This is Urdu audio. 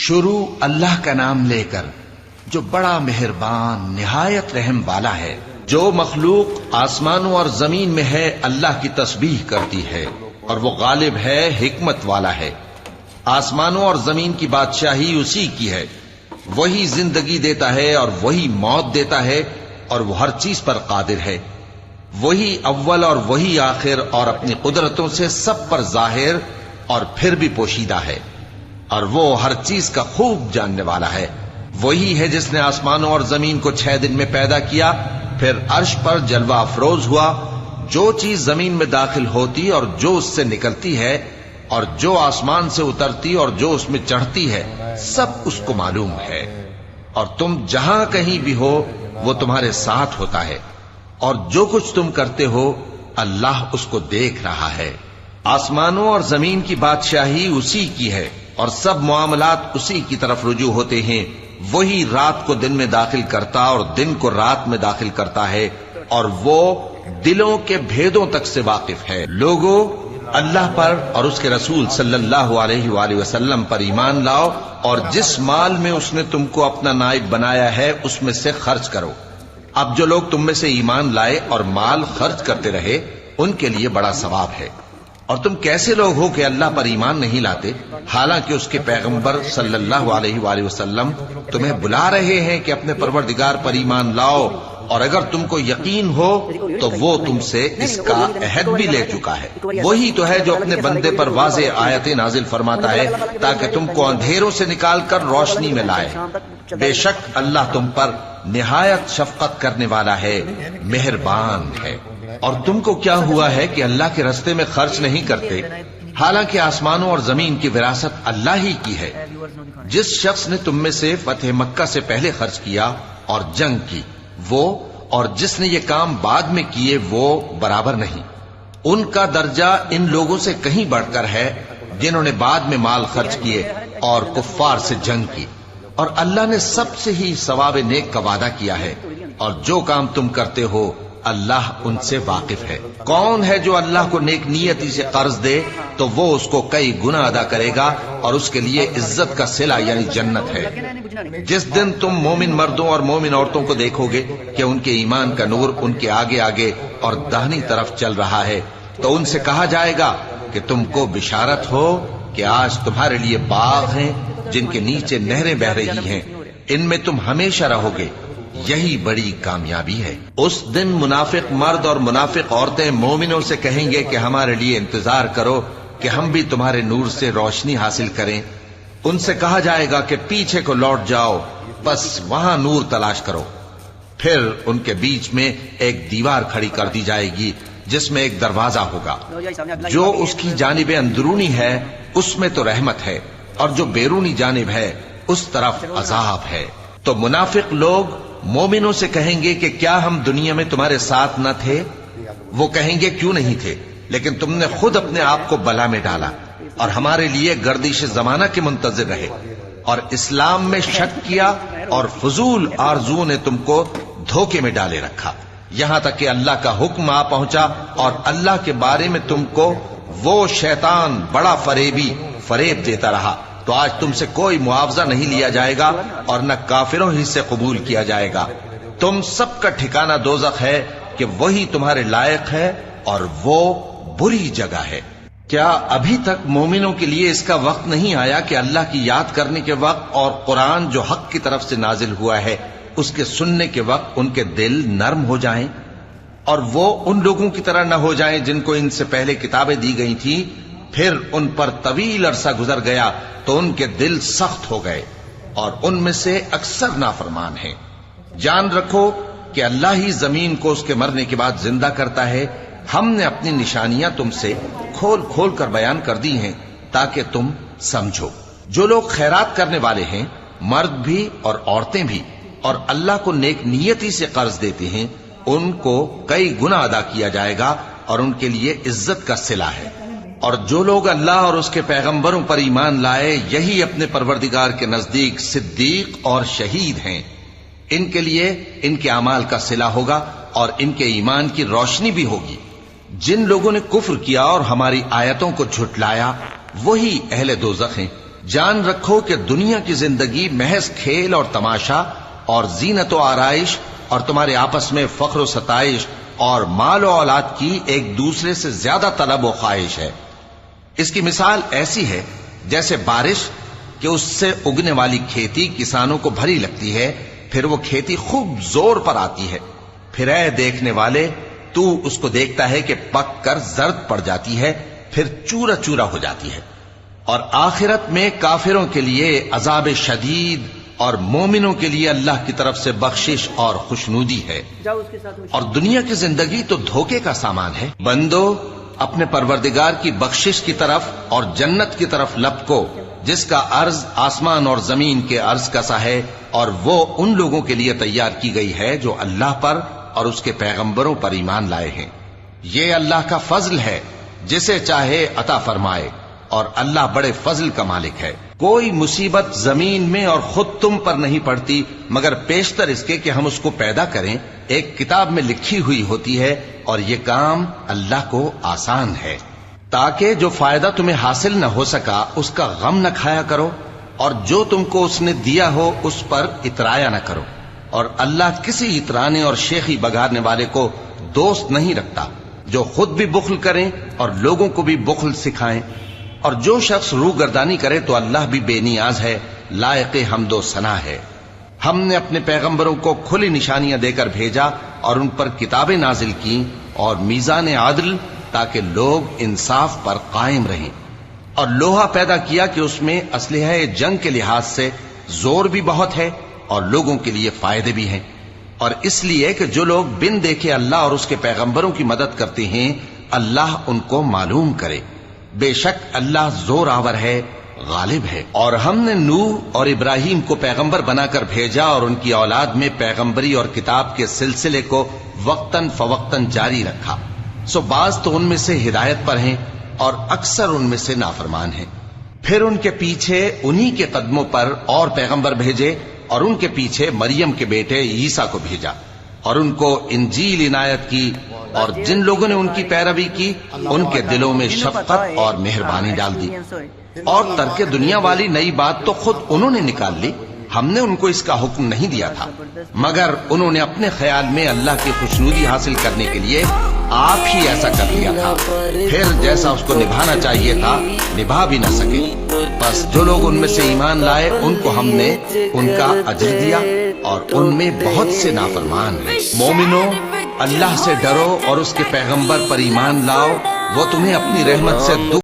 شروع اللہ کا نام لے کر جو بڑا مہربان نہایت رحم والا ہے۔ جو مخلوق آسمانوں اور زمین میں ہے اللہ کی تسبیح کرتی ہے اور وہ غالب ہے، حکمت والا ہے۔ آسمانوں اور زمین کی بادشاہی اسی کی ہے، وہی زندگی دیتا ہے اور وہی موت دیتا ہے اور وہ ہر چیز پر قادر ہے۔ وہی اول اور وہی آخر اور اپنی قدرتوں سے سب پر ظاہر اور پھر بھی پوشیدہ ہے، اور وہ ہر چیز کا خوب جاننے والا ہے۔ وہی ہے جس نے آسمانوں اور زمین کو 6 دن میں پیدا کیا، پھر عرش پر جلوہ افروز ہوا۔ جو چیز زمین میں داخل ہوتی اور جو اس سے نکلتی ہے اور جو آسمان سے اترتی اور جو اس میں چڑھتی ہے، سب اس کو معلوم ہے۔ اور تم جہاں کہیں بھی ہو وہ تمہارے ساتھ ہوتا ہے، اور جو کچھ تم کرتے ہو اللہ اس کو دیکھ رہا ہے۔ آسمانوں اور زمین کی بادشاہی اسی کی ہے اور سب معاملات اسی کی طرف رجوع ہوتے ہیں۔ وہی رات کو دن میں داخل کرتا اور دن کو رات میں داخل کرتا ہے، اور وہ دلوں کے بھیدوں تک سے واقف ہے۔ لوگوں، اللہ پر اور اس کے رسول صلی اللہ علیہ وآلہ وسلم پر ایمان لاؤ، اور جس مال میں اس نے تم کو اپنا نائب بنایا ہے اس میں سے خرچ کرو۔ اب جو لوگ تم میں سے ایمان لائے اور مال خرچ کرتے رہے ان کے لیے بڑا ثواب ہے۔ اور تم کیسے لوگ ہو کہ اللہ پر ایمان نہیں لاتے، حالانکہ اس کے پیغمبر صلی اللہ علیہ وآلہ وسلم تمہیں بلا رہے ہیں کہ اپنے پروردگار پر ایمان لاؤ، اور اگر تم کو یقین ہو تو وہ تم سے اس کا عہد بھی لے چکا ہے۔ وہی تو ہے جو اپنے بندے پر واضح آیتیں نازل فرماتا ہے تاکہ تم کو اندھیروں سے نکال کر روشنی میں لائے۔ بے شک اللہ تم پر نہایت شفقت کرنے والا ہے، مہربان ہے۔ اور تم کو کیا ہوا ہے کہ اللہ کے رستے میں خرچ نہیں کرتے، حالانکہ آسمانوں اور زمین کی وراثت اللہ ہی کی ہے۔ جس شخص نے تم میں سے فتح مکہ سے پہلے خرچ کیا اور جنگ کی، وہ اور جس نے یہ کام بعد میں کیے وہ برابر نہیں۔ ان کا درجہ ان لوگوں سے کہیں بڑھ کر ہے جنہوں نے بعد میں مال خرچ کیے اور کفار سے جنگ کی، اور اللہ نے سب سے ہی ثواب نیک کا وعدہ کیا ہے، اور جو کام تم کرتے ہو اللہ ان سے واقف ہے۔ کون ہے جو اللہ کو نیک نیتی سے قرض دے تو وہ اس کو کئی گنا ادا کرے گا، اور اس کے لیے عزت کا صلہ یعنی جنت ہے۔ جس دن تم مومن مردوں اور مومن عورتوں کو دیکھو گے کہ ان کے ایمان کا نور ان کے آگے آگے اور داہنی طرف چل رہا ہے، تو ان سے کہا جائے گا کہ تم کو بشارت ہو کہ آج تمہارے لیے باغ ہیں جن کے نیچے نہریں بہ رہی ہیں، ان میں تم ہمیشہ رہو گے، یہی بڑی کامیابی ہے۔ اس دن منافق مرد اور منافق عورتیں مومنوں سے کہیں گے کہ ہمارے لیے انتظار کرو کہ ہم بھی تمہارے نور سے روشنی حاصل کریں۔ ان سے کہا جائے گا کہ پیچھے کو لوٹ جاؤ، بس وہاں نور تلاش کرو۔ پھر ان کے بیچ میں ایک دیوار کھڑی کر دی جائے گی جس میں ایک دروازہ ہوگا، جو اس کی جانب اندرونی ہے اس میں تو رحمت ہے، اور جو بیرونی جانب ہے اس طرف عذاب ہے۔ تو منافق لوگ مومنوں سے کہیں گے کہ کیا ہم دنیا میں تمہارے ساتھ نہ تھے؟ وہ کہیں گے کیوں نہیں تھے، لیکن تم نے خود اپنے آپ کو بلا میں ڈالا اور ہمارے لیے گردش زمانہ کے منتظر رہے، اور اسلام میں شک کیا، اور فضول آرزو نے تم کو دھوکے میں ڈالے رکھا، یہاں تک کہ اللہ کا حکم آ پہنچا اور اللہ کے بارے میں تم کو وہ شیطان بڑا فریبی فریب دیتا رہا۔ تو آج تم سے کوئی معاوضہ نہیں لیا جائے گا اور نہ کافروں ہی سے قبول کیا جائے گا۔ تم سب کا ٹھکانہ دوزخ ہے کہ وہی تمہارے لائق ہے، اور وہ بری جگہ ہے۔ کیا ابھی تک مومنوں کے لیے اس کا وقت نہیں آیا کہ اللہ کی یاد کرنے کے وقت اور قرآن جو حق کی طرف سے نازل ہوا ہے اس کے سننے کے وقت ان کے دل نرم ہو جائیں، اور وہ ان لوگوں کی طرح نہ ہو جائیں جن کو ان سے پہلے کتابیں دی گئی تھیں، پھر ان پر طویل عرصہ گزر گیا تو ان کے دل سخت ہو گئے، اور ان میں سے اکثر نافرمان ہیں۔ جان رکھو کہ اللہ ہی زمین کو اس کے مرنے کے بعد زندہ کرتا ہے۔ ہم نے اپنی نشانیاں تم سے کھول کھول کر بیان کر دی ہیں تاکہ تم سمجھو۔ جو لوگ خیرات کرنے والے ہیں، مرد بھی اور عورتیں بھی، اور اللہ کو نیک نیتی سے قرض دیتے ہیں، ان کو کئی گنا ادا کیا جائے گا اور ان کے لیے عزت کا صلہ ہے۔ اور جو لوگ اللہ اور اس کے پیغمبروں پر ایمان لائے، یہی اپنے پروردگار کے نزدیک صدیق اور شہید ہیں۔ ان کے لیے ان کے اعمال کا صلہ ہوگا اور ان کے ایمان کی روشنی بھی ہوگی۔ جن لوگوں نے کفر کیا اور ہماری آیتوں کو جھٹلایا وہی اہل دوزخ ہیں، جان رکھو کہ دنیا کی زندگی محض کھیل اور تماشا اور زینت و آرائش اور تمہارے آپس میں فخر و ستائش اور مال و اولاد کی ایک دوسرے سے زیادہ طلب و خواہش ہے۔ اس کی مثال ایسی ہے جیسے بارش کہ اس سے اگنے والی کھیتی کسانوں کو بھری لگتی ہے، پھر وہ کھیتی خوب زور پر آتی ہے، پھر اے دیکھنے والے تو اس کو دیکھتا ہے کہ پک کر زرد پڑ جاتی ہے، پھر چورا چورا ہو جاتی ہے۔ اور آخرت میں کافروں کے لیے عذاب شدید اور مومنوں کے لیے اللہ کی طرف سے بخشش اور خوشنودی ہے۔ اور دنیا کی زندگی تو دھوکے کا سامان ہے۔ بندو اپنے پروردگار کی بخشش کی طرف اور جنت کی طرف لپکو جس کا عرض آسمان اور زمین کے عرض کا سا ہے، اور وہ ان لوگوں کے لیے تیار کی گئی ہے جو اللہ پر اور اس کے پیغمبروں پر ایمان لائے ہیں۔ یہ اللہ کا فضل ہے، جسے چاہے عطا فرمائے، اور اللہ بڑے فضل کا مالک ہے۔ کوئی مصیبت زمین میں اور خود تم پر نہیں پڑتی مگر پیشتر اس کے کہ ہم اس کو پیدا کریں، ایک کتاب میں لکھی ہوئی ہوتی ہے، اور یہ کام اللہ کو آسان ہے۔ تاکہ جو فائدہ تمہیں حاصل نہ ہو سکا اس کا غم نہ کھایا کرو، اور جو تم کو اس نے دیا ہو اس پر اترایا نہ کرو۔ اور اللہ کسی اترانے اور شیخی بگاڑنے والے کو دوست نہیں رکھتا، جو خود بھی بخل کریں اور لوگوں کو بھی بخل سکھائیں۔ اور جو شخص روگردانی کرے تو اللہ بھی بے نیاز ہے، لائق حمد و ثنا ہے۔ ہم نے اپنے پیغمبروں کو کھلی نشانیاں دے کر بھیجا اور ان پر کتابیں نازل کی اور میزان عدل، تاکہ لوگ انصاف پر قائم رہیں۔ اور لوہا پیدا کیا کہ اس میں اسلحہ جنگ کے لحاظ سے زور بھی بہت ہے اور لوگوں کے لیے فائدے بھی ہیں، اور اس لیے کہ جو لوگ بن دیکھے اللہ اور اس کے پیغمبروں کی مدد کرتے ہیں اللہ ان کو معلوم کرے۔ بے شک اللہ زور آور ہے، غالب ہے۔ اور ہم نے نوح اور ابراہیم کو پیغمبر بنا کر بھیجا اور ان کی اولاد میں پیغمبری اور کتاب کے سلسلے کو وقتاً فوقتاً جاری رکھا، سو بعض تو ان میں سے ہدایت پر ہیں اور اکثر ان میں سے نافرمان ہیں۔ پھر ان کے پیچھے انہی کے قدموں پر اور پیغمبر بھیجے، اور ان کے پیچھے مریم کے بیٹے عیسیٰ کو بھیجا، اور ان کو انجیل عنایت کی، اور جن لوگوں نے ان کی پیروی کی ان کے دلوں میں شفقت اور مہربانی ڈال دی۔ اور ترک دنیا والی نئی بات تو خود انہوں نے نکال لی، ہم نے ان کو اس کا حکم نہیں دیا تھا، مگر انہوں نے اپنے خیال میں اللہ کی خوشنودی حاصل کرنے کے لیے آپ ہی ایسا کر لیا تھا، پھر جیسا اس کو نبھانا چاہیے تھا نبھا بھی نہ سکے۔ بس جو لوگ ان میں سے ایمان لائے ان کو ہم نے ان کا اجر دیا، اور ان میں بہت سے نافرمان ہیں۔ مومنو اللہ سے ڈرو اور اس کے پیغمبر پر ایمان لاؤ، وہ تمہیں اپنی رحمت سے دکھ